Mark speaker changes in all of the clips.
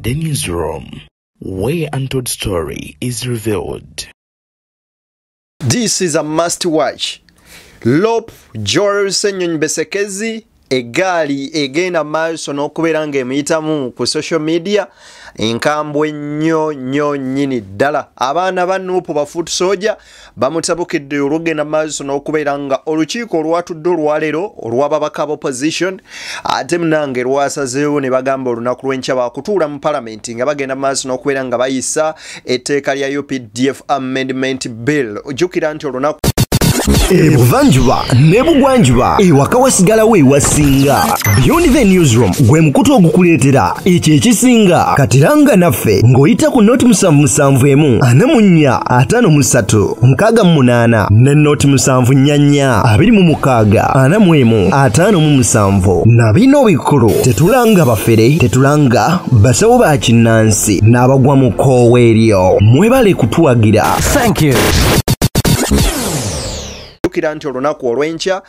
Speaker 1: The Newsroom, where untold story is revealed.
Speaker 2: This is a must watch. Lop Joel Ssenyonyi Besekezi egali egenda maaso n'okubeera ng'emuyitamu ku social media enkambwe nnyo nnyini ddala. Abaana ba Nuupu ba Foot Soldier bamutabukidde olugenda maaso n'okubeera nga olukiiko olwatudde olwaleero olw'ababaka opposition ate munange lwasazeewo ne bagamba olunaku lw'enkya bakutuula mu palamenti nga bagenda maaso n'okubeera nga bayisa etteeka lya UPDF Amendment Bill. Ojjukira nti olunaku
Speaker 3: Ebuvanjuba nebugwanjuba ewaka wasigalawo ewasinga. Beyond the Newsroom gwe mukutu ogukuleetera ekyo ekisinga katiranga naffe ng'oyita ku noti 771 44 53 ne noti 744 26 45 na bino bikulu tetulanga bafere tetulanga basawo ba kinnansi n'abagwa mu koowa eryo mwebale kutuwagira. Thank you.
Speaker 2: Nti olunaku olw'enkya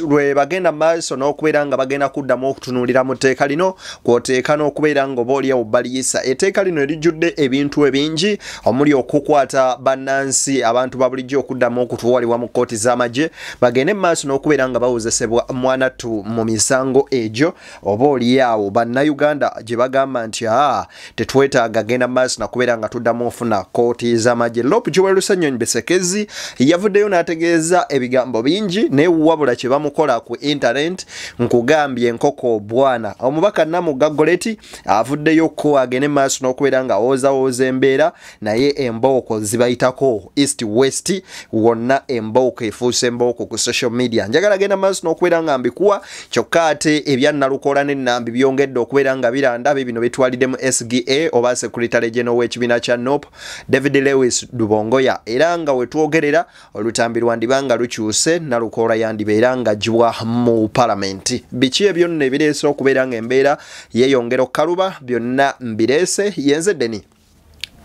Speaker 2: lwe bagenda maaso n'okubeera nga bagenda kuddamu okutunuulira mu tteeka lino kw'oteeka n'okubeera nga obaoliawo baliyisa. Etteeka lino erijjudde ebintu ebingi omuli okukwata bannansi abantu babulijjo okuddamu okutuwalibwa mu kkooti z'amagye bagende maaso n'okubeera nga bawozesebwa mwanattu mu misango egyo obaoliawo bannayuganda gye bagamba nti tetwetaaga genda maaso nakubeera nga tuddamu ofuna kkooti z'amagye. Lop Joel Ssenyonyi Besekezi yavuddeyo n'ategeeza ebigambo bingi ne wabula kye bamukola ku internet nkugambye enkoko bwana. Omubaka Namuga Goleti avuddeyo ko agene maaso n'okubeera nga awooza embeera naye embooko zibayitako east west wonna embooko efuuse embooko ku social media. Njagala agenda maaso n'okubeera nga mbikuwa kyokka ate ebyannalukola n'ennambi byongedde okubeera nga biranda bino bitwalidde mu SGA oba Secretary General w'ekibiina kya NOP David Lewis Dubongoya era nga wetwogerera olutambi lwandibanga lukyuse nalukola yandibeera nga jwa mu palamenti. Biki ebyo nno ebireese okubeera nga embeera yeeyongera okukaluba byonna mbireese yenze Deni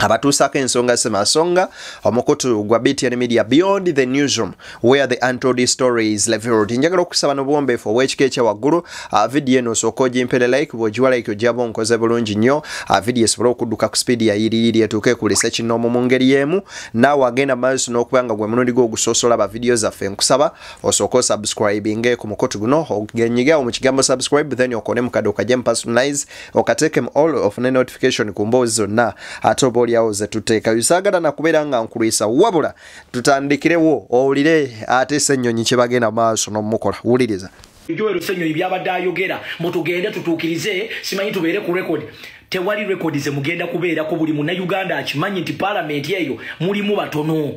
Speaker 2: abatuusako ensonga semasonga omukutu gwa BTN Media Beyond the Newsroom where the untold story is revealed. Njagala okusaba n'obuwombeefu obw'ekika ekya waggulu video eno osooka ogimpere like bw'ogiwa like ojjaba onkoze bulungi nnyo video esobole okudduka ku speed ya yiriiri etuuke ku research n'omu mu ngeri y'emu naawe agenda maaso n'okuba nga gwe mulundi gwo ogusoosola ba video zaffe nkusaba osooka osubscribinge ku mukutu guno ogenyiga mu kigambo subscribe then okone mu kado okajja mu personalize okateeke mu all of ne notification ku mboozi zonna ate oba yawo ze tuteeka yusagala na kubeera nga nkulisa wabula tutandikirewo owulire ate Ssenyonyi kye bagenda maaso n'omukola wuliriza.
Speaker 4: Joel Ssenyonyi byabadde ayogera mutugende tutuukirize simanyi tubeere ku record tewali record ze mugenda kubeera ko buli munnayuganda akimanyi nti parliament eyo mulimu batono.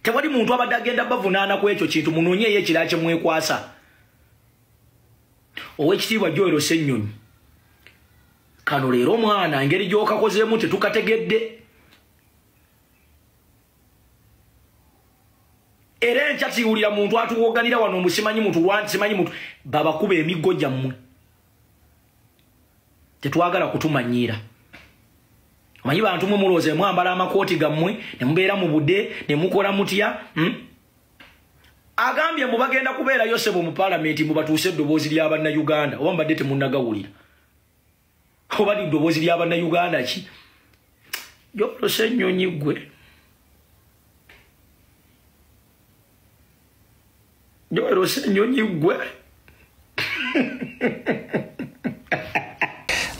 Speaker 4: Tewali muntu abadde agenda bavunaana ku ekyo kintu munoonyeeyo ekirala kye mwekwasa. Ow'ekitiibwa Joel Ssenyonyi kano leero omwana engeri gy'okakozeemu tetukategedde era enkya tiwulira muntu atuwoganira wano musimanyi muntu simanyi muntu babakuba emiggo gyammwe tetwagala kutumanyiira. Omanyi bantu mwe mulooze mwambala amakooti gammwe ne mubeera mu budde ne mukola mutya agambye mu bagenda kubeera Yosebo mu palamenti mu batuuse eddoboozi ly'abannayuganda oba mbadde temunnagawulira oba eddoboozi ly'abannayuganda ki Joel Ssenyonyi gwe Joel Ssenyonyi gwe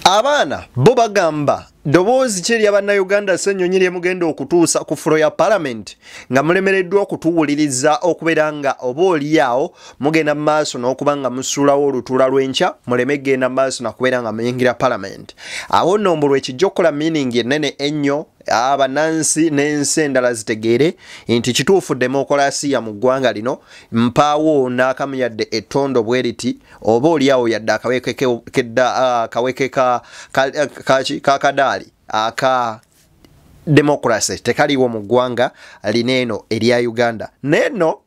Speaker 2: abaana bo bagamba ddoboozi kye ly'abannayuganda Ssenyonyi lye mugenda okutuusa ku fulo ya palamenti nga mulemereddwa okutuwuliriza okubeera nga oba oliawo mugenda maaso n'okuba nga musuulawo olutuula lw'enkya muleme genda maaso nakubeera nga muyingira palamenti. Awo nno mbulwa ekijja okukola meaning ennene ennyo abanansi n'ensi endala zitegeere nti kituufu demokolasiya mu ggwanga lino mpaawo n'akamu yadde ettondo bwe riti oba oliawo yadde akaweke kakadaali aka democracy tekaliwo mu ggwanga lineeno erya Uganda. Neno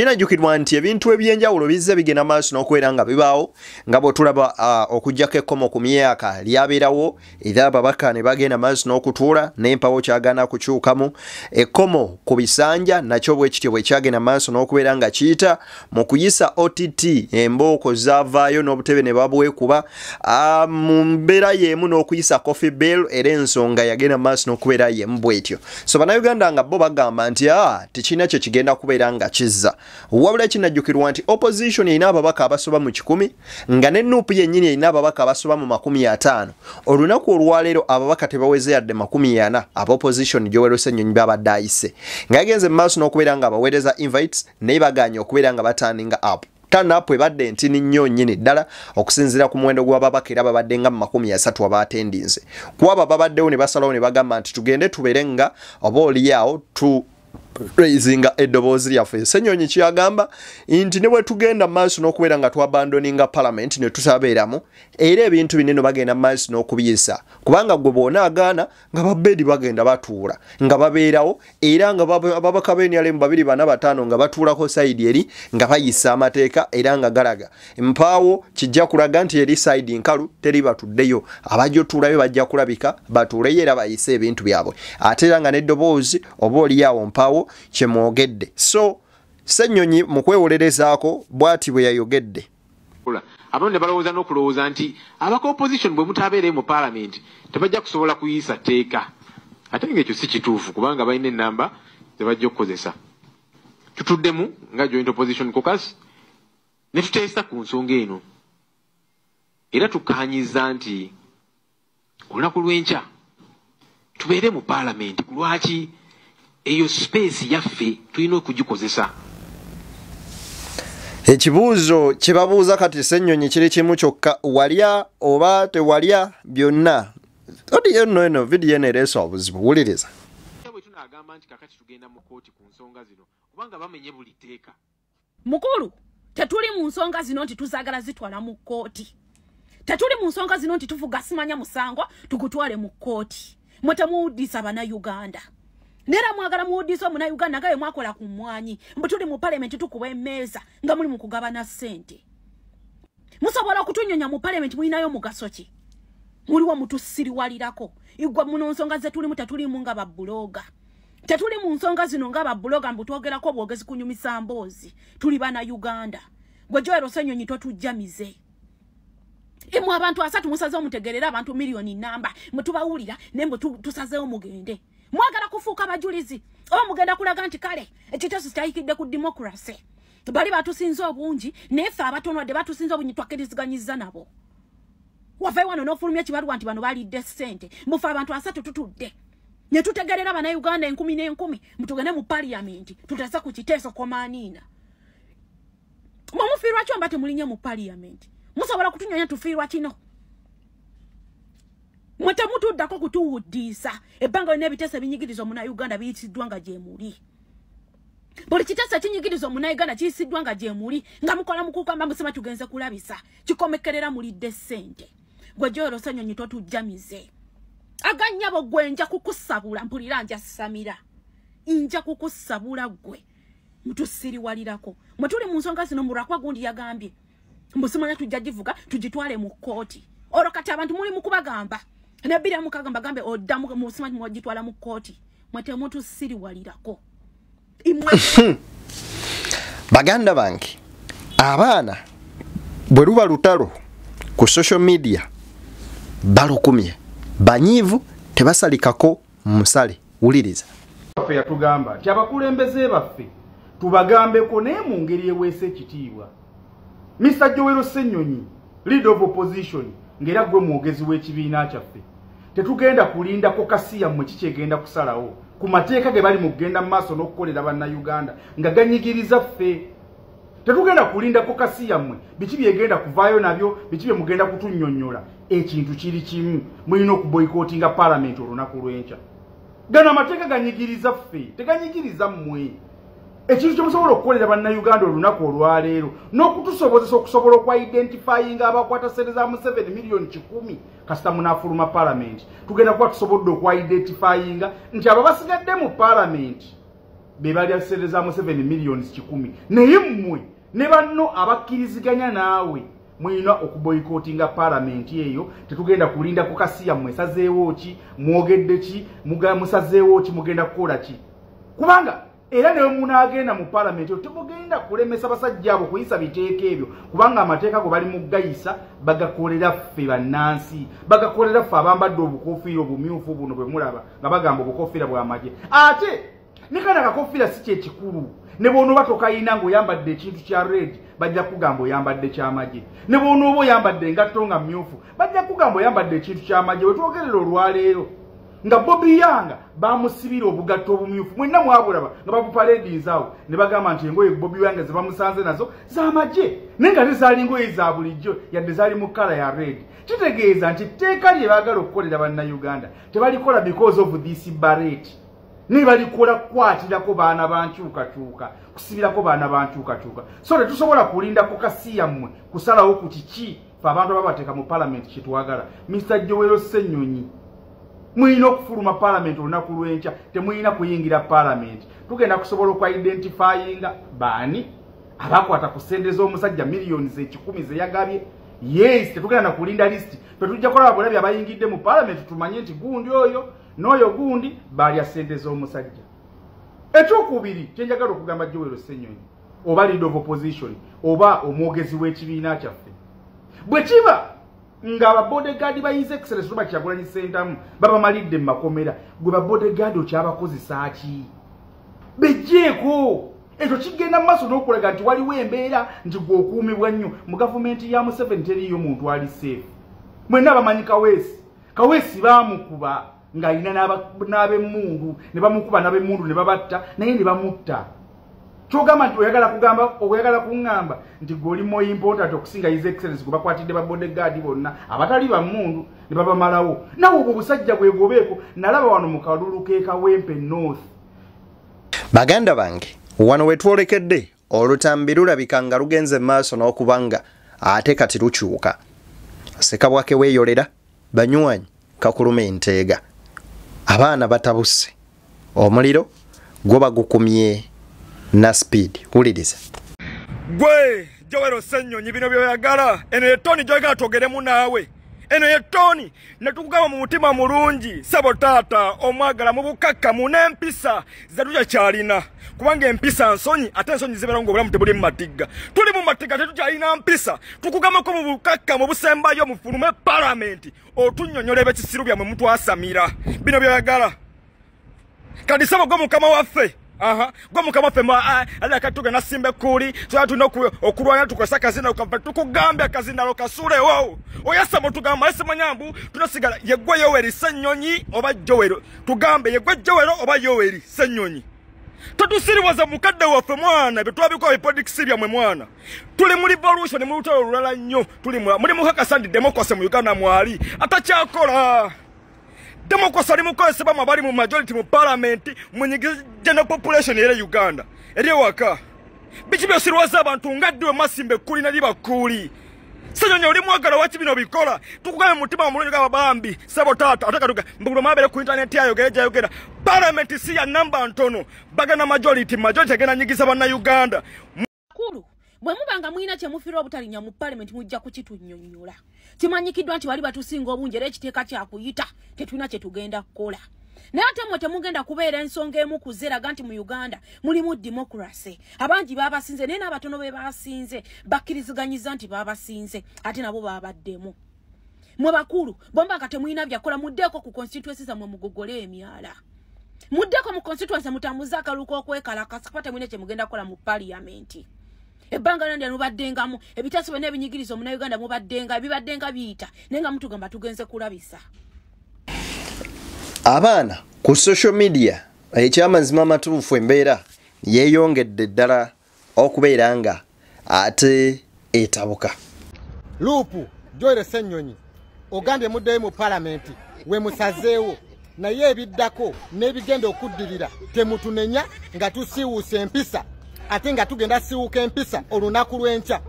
Speaker 2: kinajjukirwa nti ebintu ebyenjawulo bizze bigenda maaso n'okubeera nga bibaawo nga bwe tulaba okujjako ekkomo ku myaka lyabeerawo era ababaka ne bagenda maaso n'okutuula n'empawo kyagaana kukyukamu ekkomo ku bisanja nakyo bwe kityo bwe kyagenda maaso n'okubeera nga kiyita mu kuyisa OTT embooko zaavaayo n'obutebe ne babwekuba mu mbeera y'emu n'okuyisa coffee bill era ensonga yagenda maaso n'okubeera y'emu bwetyo so bannayuganda nga bo bagamba nti tekirina kye kigenda kubeera nga kizza wabula kinajjukirwa nti opposition erina ababaka abasoba mu 100 nga ne NUP yennyini erina ababaka abasoba mu 50 olunaku olwaleero ababaka tebaweze yadde 40 aba opposition Joel Ssenyonyi babadde ayise nga yagenze mu maaso n'okubeera nga baweereza invites naye baganye okubeera nga batandinga up turn up ebadde ntini nnyo nnyini ddala okusinziira ku muwendo gw'ababaka era babadde nga mu 30 abaatendinze kuba babaddewo ne basalawo ne bagamba nti tugende tubeere nga oba oliyaawo raisinga eddoboozi lyaffe Ssenyonyi kyagamba nti ne bwe tugenda maaso n'okubeera nga twabandoninga parliament ne tutabeeramu era ebintu binene bagenda maaso n'okubiyisa kubanga gwe boonaagaana nga babbeedi bagenda batuula nga babeerawo era nga ababaka b'NRM 245 nga batuulako sayidi eri nga bayisa amateeka era nga galaga empaawo kijja kulaga nti eri sayidi nkalu teri batuddeyo abajja otuulayo bajja kulabika batuuleyo era bayise ebintu byabwe ate era nga n'eddoboozi oba oliyaawo mpaawo kyemwogedde so Ssenyonyi mu kwewolerezaako bw'ati bwe yayogedde
Speaker 5: abantu ne balowooza n'okulowooza nti abaka opposition bwe mutabeere mu parliament tebajja kusobola kuyisa tteeka ate ng'ekyo si kituufu kubanga balina ennamba zebajja okukozesa tutuddemu nga joint opposition caucus ne tuteesa ku nsonga eno era tukkaanyiza nti olunaku lw'enkya tubeere mu parliament lwaki eyo space yaffe tulina okugikozesa
Speaker 2: ekibuuzo kye babuuza kati Ssenyonyi kiri kimu kyokka walya oba tewalya byonna odiyo nno eno vidiyo eno ereesa obuzibu wuliriza
Speaker 5: bwe tunaagamba nti kakati tugenda mu kooti ku nsonga zino kubanga bamenye buli tteeka
Speaker 6: mukulu tetuli mu nsonga zino nti tuzaagala zitwala mu kooti tetuli mu nsonga zino nti tuvuga simanya musango tugutwale mu kooti mwe temuwuddisa bannayuganda nera mwagala muwuddisa omunnayuganda nga bwe mwakola ku mmwanyi mbu tuli mu parliament tukuba emmeeza nga muli mu kugabana ssente musobola okutunyonya mu parliament mulinayo mugaso ki muliwo mutusiriwalirako igwa muno nsonga ze tulimu tetulimu nga babbuloga tetuli mu nsonga zino nga babbuloga mbu twogerako obwogezi kunyumisa mboozi tuli bannayuganda gwe Joel Ssenyonyi totujjamize imwe abantu 3 musaze omutegerera abantu miliyoni namba mutubawulira nembo tusazeewo mugende mwagala kufuuka abajulizi oba mugenda kulaga nti kale ekiteeso kyayikidde ku democracy bali batusinza obungi nefe abatono wadde batusinza obungi twakkiriziganyizza nabo wavayo wano n'ofulumya ekibalwa nti bano balidde ssente mufe abantu 3 tutudde ne tutegerera bannayuganda 10,000 mutugende mu parliament tutasa ku kiteeso komaaniina mumufiirwa kyo mba temulinye mu parliament musobola kutunyonya tufiirwa kino mwete mutuddako kutuwuddisa ebbanga lina ebiteeso ebinyigiriza omunnayuganda biyisiddwa nga gye muli buli kiteeso ekinyigiriza omunnayuganda kiyisiddwa nga gye muli nga mukola mukukamba musema tugenze kulabisa kikomekerera mulidde ssente gwe Joel Ssenyonyi totujjamize agannyabo gwe nja kukusabula mpulira nja samira nja kukusabula gwe mutusiriwalirako mwe tuli mu nsonga zino mulwakwa gundi yagambye mbusimanya tujja givuga tugitwale mu kooti olwo kati abantu muli mukubagamba nebira mukagamba gambe oddamu musimanya mwagitwala mu kooti mwete mutusiriwalirako imwe
Speaker 2: baganda bange abaana bwe luba lutalo ku social media balukumye banyiivu tebasalikako musale wuliriza
Speaker 7: baffe yatugamba nti abakulembeze baffe tubagambeko naye mu ngeri eweesa ekitiibwa Mr. Joel Ssenyonyi leader of opposition ngera gwe mwogezi w'ekibiina kyaffe tetugenda kulindako kasiya mmwe kikyegenda kusalawo ku mateeka ge bali mu kugenda mu maaso n'okukolera bannayuganda nga ganyigiriza ffe tetugenda kulindako kasiya mmwe biki byegenda kuvaayo nabyo biki bye mugenda kutunnyonnyola ekintu kiri kimu mulina okuboyikootinga parliament olunaku lw'enkya gano amateeka ganyigiriza ffe teganyigiriza mmwe ekintu kyemusobola okukolera bannayuganda olunaku olwaleero n'okutusobozesa okusobola okwa-identifyinga abakwata ssente za mu 7 miliyoni 10 kasita munaafuluma parliament tugenda kuba tusobodde okwa-identifyinga nti abo basigadde mu parliament bebali asereza mu 7 millions 10 naye mmwe ne banno abakkiriziganya naawe mwina okuboycottinga parliament eyo tetugenda kulinda ku kasiya mmwe sazeewo ki mwogedde ki musazeewo ki mugenda kukola ki kubanga era ne munagenda mu parliament temugenda kulemesa basajja abo kuyisa biteeka ebyo kubanga amateeka go bali mugayisa bagakolera ffe bannansi bagakolera ffe abambadde obukofiira obumyufu buno bwe mulaba nga bagamba obukofiira bw'amagye ate ne kana kakofiira si kye kikulu ne bw'onooba tokayina ng'oyambadde ekintu kya red bajja kugamba oyambadde ky'amagye ne bw'onooba oyambadde engatto nga myufu bajja kugamba oyambadde ekintu ky'amagye we twogerera olwaleero nga Bobby Yanga bamusibira obugatto obumyufu mwenna mwabulaba nga babupaledinzaawo ne bagamba nti engoye Bobby Yanga ze bamusanze nazo z'amagye naye nga tezaali ngoye za bulijjo yadde zaali mu kala ya red kitegeeza nti tteeka lye baagala okukolera bannayuganda tebalikola because of this barret ne balikola kukwatirako baana bankyukakyuka kusibirako baana bankyukakyuka so tetusobola kulinda ku kasiya mmwe kusalawo ku kiki fe abantu ababateeka mu parliament kyetwagala Mr. Joel Ssenyonyi mwina okufuluma parliament olunaku lw'enkya temwina kuyingira parliament tugenda kusobola okwidentifyinga baani abakwata ku sente z'omusajja millions 10 ze yagabye yes tetugenda na kulinda list tetujja kola bulabi abayingidde mu parliament tumanye nti gundi oyo n'oyo gundi balya sente z'omusajja ekyokubiri kyenjagala okugamba Joel Ssenyonyi oba leader of opposition oba omwogezi w'ekibiina kyaffe bwe kiba nga ababodegaadi ba His Excellency Robert Kyagulanyi Ssentamu babamalidde mu makomera gwe babodegaadi okyabakozesa ki bejjeeko ekyo kigenda mu maaso n'okulaga nti waliwo embeera nti gwe okuumibwa nnyo mu gavumenti ya Museveni teriyo muntu ali safe mwenna bamanyi Kaweesi baamukuba ng'alina n'ab'emmundu ne bamukuba n'ab'emmundu ne babatta naye ne bamutta kyogamba nti oyagala kuŋŋamba nti gweoli more important okusinga His Excellency gwe bakwatidde babodegaadi bonna abatali bammundu ne babamalawo nawe obwo busajja bwegobeeko nalaba wano mu kalulu k'e Kawempe North.
Speaker 2: Baganda bange wano wetwolekedde olutambi lulabika nga lugenze maaso n'okubanga ate kati lukyuka sekabwake weeyolera banywanyi kakuluma enteega abaana batabuse omuliro gwo bagukumye na speed uliriza
Speaker 8: gwe Joel Ssenyonyi bino byoyagala eno yetoni gyoyagala togeremu naawe eno yetoni netukugamba mu mutima mulungi sabo taata omwagala mu bukakkamu n'empisa zetuja kyalina kubanga empisa nsonyi ate ensonyi zibeera ng'obulamu tebuli mu matigga tuli mu matigga tetukyalina mpisa tukugambako mu bukakkamu obusembayo mufulume parliament otunnyonnyola eb'ekisiru byammwe mutwasamira bino byoyagala kati sabo gwe mukama waffe gwe mukama waffe alaka tugenda simbe kuli tuba tulina okulwanya tukozesa akazina kava tukugambye akazinalo kasulewo oyasamo tugamba ese manyambu tunasigala yegwe Yoweri Ssenyonyi oba Joel tugambe yegwe Joel oba Yoweri Ssenyonyi totusiriwaza mukadde waffe mwana bye twabikola politics byammwe mwana tuli mu revolution mu lutalo lulala nnyo muli mu kakasandi democracy mu Uganda mwali atacyakola democracy ali mukozesebwa mabali mu majority mu parliament munyigiza general population ere Uganda eri waka biki byosirwaza abantu ngaddiwe masimbe kuli nali bakuli Ssenyonyi oli mwagala waki bino bikola tukugabe mutima omulungi g'ababambi sabo taata atakaduka mbugulo mabere ku internet yayogera parliament si ya namba ntono bagana majority agenda nyigiza banna Uganda
Speaker 6: kulu bwe mubanga mwina kye mufira obutalinya mu parliament mujja kukitunnyonnyola kimanyikiddwa nti wali batusinga obungi era ekiteeka kyakuyita tetulina kye tugenda kukola naye ate mmwe temugenda kubeera ensonga emu kuzeraga nti mu Uganda mulimu democracy abangi babasinze naye n'abatono be basinze bakkiriziganyiza nti babasinze ate nabo babaddemu mwe bakulu bombanga temulina byakola muddeko ku constituency zammwe mugogole emyala muddeko mu constituency mutambuza akaluko okwekalakasa kuba temulina kye mugenda kukola mu parliament ebbanga nandi mubaddengamu ebitaso byonna ebinyigiriza Omunnayuganda mubaddenga ebibaddenga biyita naye nga mutugamba tugenze kulabisa
Speaker 2: abaana ku social media ekyamazima amatuufu embeera yeeyongedde ddala okubeera nga ate etabuka
Speaker 9: luupu Joel Ssenyonyi ogambye muddeyo mu parliament we musazeewo naye ebiddako n'ebigenda okuddirira temutunenya nga tusiiwuusa empisa ate nga tugenda siwuuka empisa olunaku lw'enkya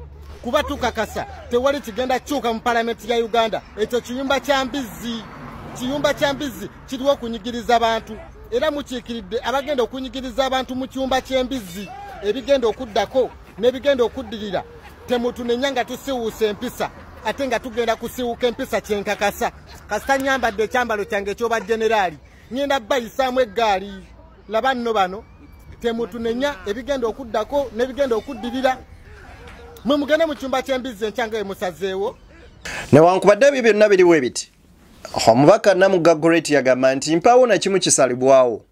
Speaker 9: kuba tukakasa tewali kigenda kyuka mu parliament ya Uganda ekyo kiyumba kya mbizzi kiriwo okunyigiriza abantu era mukiikiridde abagenda okunyigiriza abantu mu kyumba ky'embizzi ebigenda okuddako n'ebigenda okuddirira temutunenya nga tusiwuusa empisa ate nga tugenda kusiwuka empisa kyenkakasa kasita nyambadde ekyambalo kyange ekyoba generaali ngenda bayisaamu eggaali laba nno bano temutunenya ebigenda okuddako n'ebigenda okuddirira mwe mugende mu kyumba ky'embizzi enkyanga emusazeewo
Speaker 2: newankubadde ebyo byonna biriwo ebiti omubaka Namugga Great yagamba nti mpaawo na kimu kisalibwawo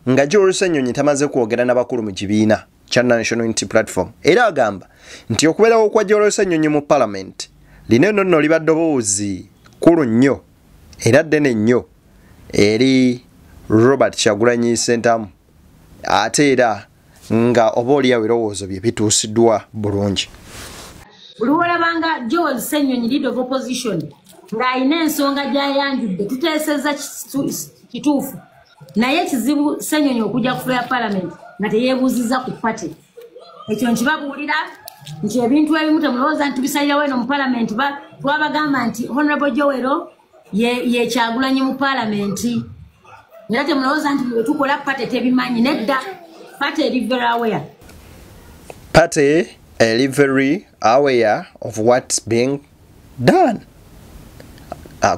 Speaker 2: nga Joel Ssenyonyi tamaze kwogera n'abakulu mu kibiina kya National Unity Platform era agamba nti okubeerawo kwa Joel Ssenyonyi mu Parliament lino nno liba ddoboozi kkulu nnyo era ddene nnyo eri Robert Kyagulanyi Ssentamu ate era nga oba oliawo ebirowoozo bye bituusiddwa bulungi.
Speaker 10: Buli olabanga Joel Ssenyonyi leader of opposition ng'ayina ensonga gy'ayanjudde tuteesezza kituufu naye kizibu Ssenyonyi okujja ku floor ya Parliament nga teyeebuuzizza ku party. Ekyo nkibabuulira nti ebintu ebimu temulowooza nti tubisalirawo eno mu Parliament twabagamba nti Honorable Joel ye Kyagulanyi mu Parliament era temulowooza nti bwe tukola party tebimanyi nedda party eri very aware.
Speaker 2: Party are very aware of what's being done.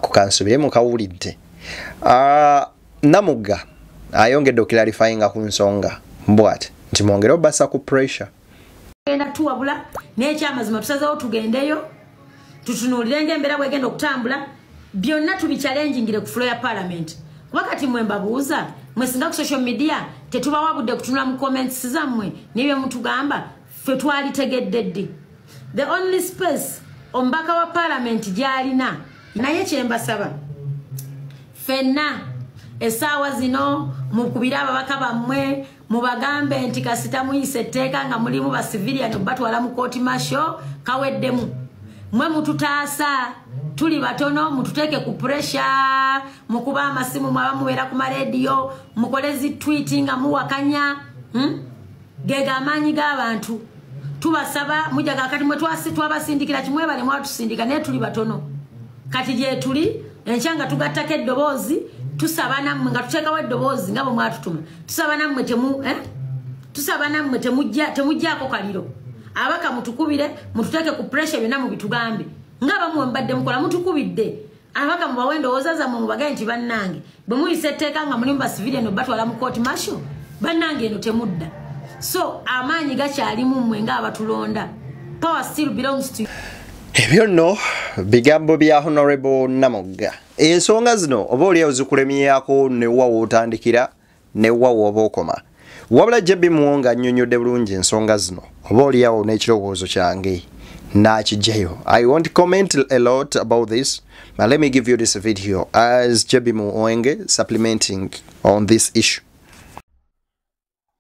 Speaker 2: Kukansubire mu kawulidde. Namugga ayongedde oklarifyinga ku nsonga mbwate nti mwongere obasa ku pressure.
Speaker 10: Genda tuwabula n'ekyamazima tusazeewo tugendeyo tutunuulire ng'embeera bwegenda okutambula byonna tubichallengingire ku floor ya Parliament. Wakati mwe mbabuuza mwe singa ku social media tetubawabudde kutunula mu comments zammwe n'ebyo mutugamba ffe twalitegedde ddi. The only space ombaka wa Parliament gy'alina naye kyembasaba ffenna essaawa zino mukubira ababaka bammwe mubagambe nti kasita muyise etteeka nga mulimu ba civilian batwala mu court martial kaweddemu mwe mututaasa tuli batono mututeeke ku pressure mukuba amasimu mwaba mubeera ku marediyo mukole zi tweeting nga muwakanya gega amaanyi g'abantu tubasaba mujaga kati mwe twabasindikira kimwe bale mwatusindika naye tuli batono kati gye tuli enkyanga tugattako eddoboozi tusaba nammwe nga tuteekawo eddoboozi nga bwe mwatutuma tusaba nammwe temuggyako kaliro abaka mutukubire mututeeke ku pressure byonna mubitugambe ng'abamu mbadde mukola mutukubidde abaka mubawe endowooza zammwe mubagaye nti bannange bwe muyisa etteeka nga mulimu ba civilian batwala mu court martial bannange eno temudda so amaanyi gakyalimu mmwe ng'abatulonda power still belongs to you.
Speaker 2: Ebyo nno bigambo bya Honorable Namugga. Ensonga zino oba oliawo zikulemyako newa wootandikira newa woba okoma. Wabula Jebi Muwonga annyonnyodde bulungi ensonga zino oba oliawo n'ekirowoozo kyange nakijjayo. I won't comment a lot about this, but let me give you this video as Jebi Muwonge supplementing on this issue.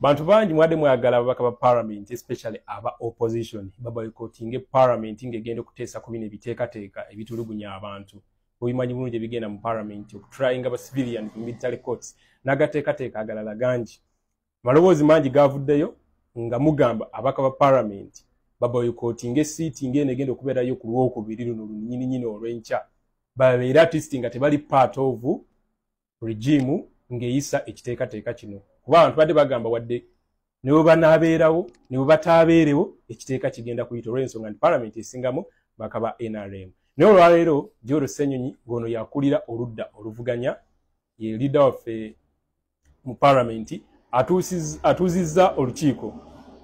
Speaker 11: Bantu bangi mwade mwagala ababaka ba Parliament especially aba opposition baboycotting Parliament ngegenda kuteesa ku bino ebiteekateeka ebitulugunya abantu obimanyi bulungi ebigenda mu Parliament okutrying aba civilian ku military courts n'agateekateeka agalala gangi malowoozi mangi gavuddeyo nga mugamba ababaka ba Parliament baboycotting seating eno egenda okubeerayo ku Lwokubiri luno lunyininyini olw'enkya babeera artist nga tebali part of regime ng'eyisa ekiteekateeka kino. Abantu badde bagamba wadde nibo banaabeerawo nibo bataabeerewo ekiteeka kigenda kuyita olw'ensonga nti Parliament esingamu bakaba NRM. Naye olwaleero Joel Ssenyonyi ng'ono yakulira oludda oluvuganya ye leader waffe mu Parliament atuuzizza olukiiko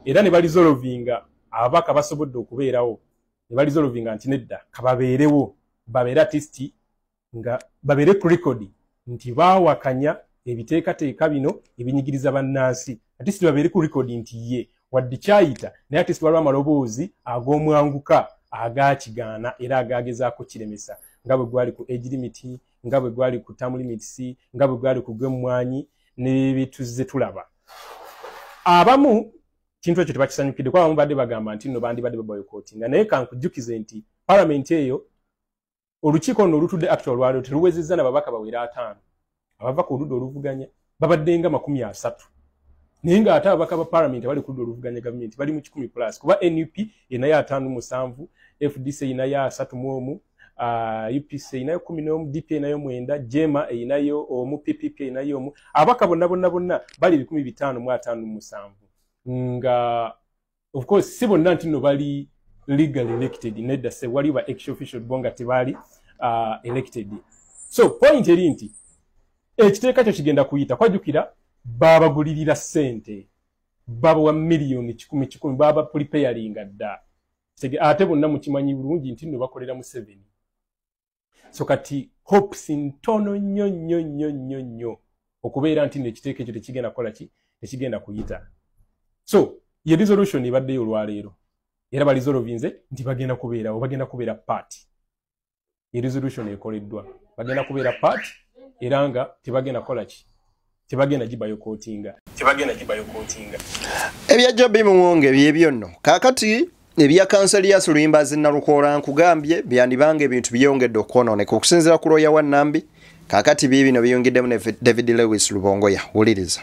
Speaker 11: era ne balizolovinga ababaka basobodde okubeerawo ne balizolovinga nti nedda kababeerewo babeere artisti nga babeere ku record nti baawakanya ebiteekateeka bino ebinyigiriza bannansi artisti babeere ku record nti ye wadde kyayita naye artisti waliwo amaloboozi ag'omwanguka agakigaana era agagezaako kiremesa nga bwe gwali ku age limit nga bwe gwali ku term limits nga bwe gwali ku gw'emmwanyi n'ebituze tulaba abamu kintu ekyo tebakisanyukidde kuba abamu badde bagamba nti nno bandi badde baboycottinga naye kankujjukize nti Parliament eyo olukiiko nno olutudde actual lwaliro teruwezezza n'ababaka bawera 5 abava ku ludda oluvuganya babadde nga 30 naye ng'ate ababaka ba Parliament abali ku ludda oluvuganya gavumenti bali mu 10+ kuba NUP enayo 57 FDC enayo 31 UPC inayo 11 DP inayo 9 Jema inayo omu PPP inayo omu abaka bonna bali 1557 nga of course sibo nanti no bali legal elected nedda se wali ba ex official bonga tebali elected so point erinti ekiteeka kyo kigenda kuyita kwajukira baba gulirira sente baba wa million 10 baba preparing adda sege ate bonna mukimanyi bulungi nti no bakolera mu 7 so kati hopes ntono nnyo okubeera nti nekiteeka ekyo tekigenda kola ki tekigenda kuyita so ye resolution ibadde olwaleero era balizovinze nti bagenda kubeera party ye resolution ekoleddwa bagenda kubeera party era nga tebagenda kola ki tebagenda gibayo coatinga
Speaker 2: ebya Jobi Muwonge byebyo nno kakati ebya kansali ya Sulwimba zinnalukola nkugambye byandibange ebintu byongedde okwonooneka okusinziira ku lawyer wa Nambi kakati bino biyongeddemu ne David Lewis Lubongoya wuliriza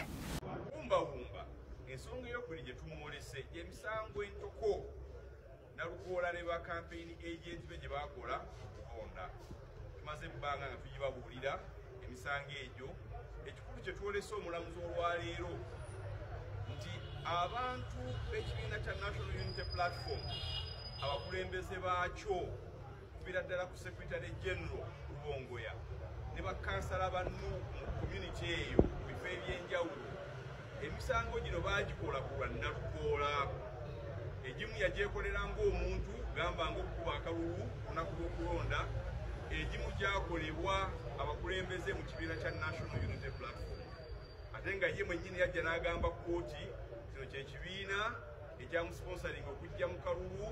Speaker 12: kyetwolesa omulamuzi olwaleero nti abantu b'ekibiina kya National Unity Platform abakulembeze baakyo kubira ddala ku Secretary General Lubongoya ne bakansala bannu mu community eyo mu bifo ebyenjawulo emisango gino baagikola ku lwa Nalukoola egimu yagyekolera ng'omuntu gamba ng'okukuba akalulu lunaku lw'okulonda egimu gyakolebwa abakulembeze mu kibiina kya National Unity Platform ate nga ye mwennyini yajja n'agamba kkooti kino kyekibiina ekyamusponsoring okujja mu kalulu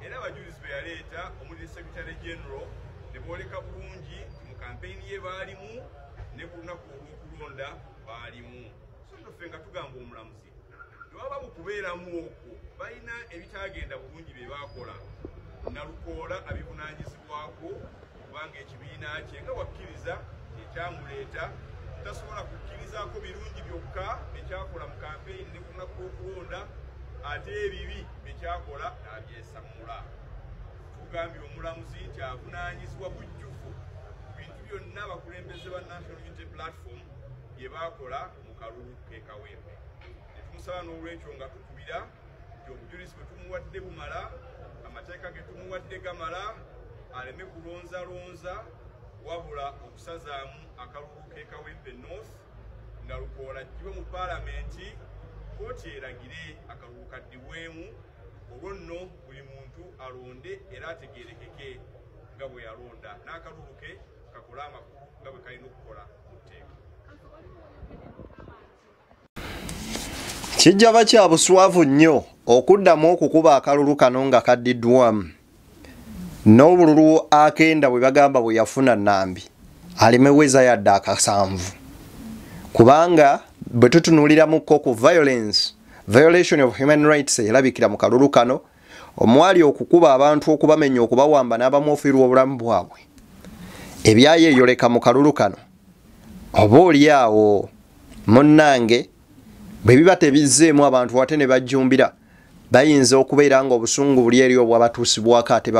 Speaker 12: era abajulizi be yaleeta omuli Secretary General ne booleka bulungi mu kampeyini ye baalimu ne ku lunaku olw'okulonda baalimu so nno ffe nga tugamba omulamuzi tewaba mu kubeeramu okwo balina ebitagenda bulungi bye baakola Nalukoola abivunaanyizibwako kubanga ekibiina kye nga wakkiriza ekyamuleeta tasobola kukkirizaako birungi byokka ekyakola mu kampeyini ne ku lunaku lw'okulonda ate ebibi byekyakola n'abyesamula tugambye omulamuzi nti avunaanyizibwa bujjufu bintu byonna abakulembeze ba National Unity Platform bye baakola mu kalulu k'ekawempe ne tumusaba n'olwekyo nga tukubira nti obujulizi bwe tumuwadde bumala amateeka ge tumuwadde gamala aleme kulonzalonza wabula okusazaamu akalulu k'ekawempe North Nalukoola kiwe mu Paalamenti kkooti eragire akalulu kaddibwemu olwo nno buli muntu alonde era ategeerekeke nga bwe yalonda n'akalulu ke kakole amakulu nga bwe kalina okukola mu tteeka
Speaker 2: kijjaba kya buswavu nnyo okuddamu okukuba akalulu kano nga kaddiddwamu n'obululu akenda bwe bagamba bwe yafuna Nambi alimeweza yadde akasanvu kubanga bwe tutunuuliramuko ku violation of human rights erabikira mu kalulu kano omwali okukuba abantu okubamenya okubawamba n'abamufiirwa obulamu bwabwe ebyayeeyoleka mu kalulu kano oba oliawo munnange bwe biba tebizzeemu abantu wate ne bajjumbira bayinza okubeera nga obusungu buli eri obwabatuusibwako ate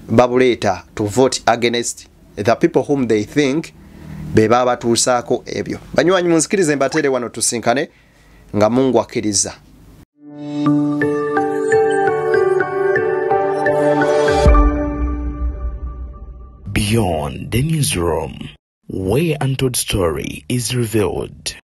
Speaker 2: babuleeta to vote against the people whom they think be babatuusaako ebyo banywanyi munzikirize mbateere wano tusinkane nga Mungu akkiriza.
Speaker 1: Beyond the newsroom, where untold story is revealed.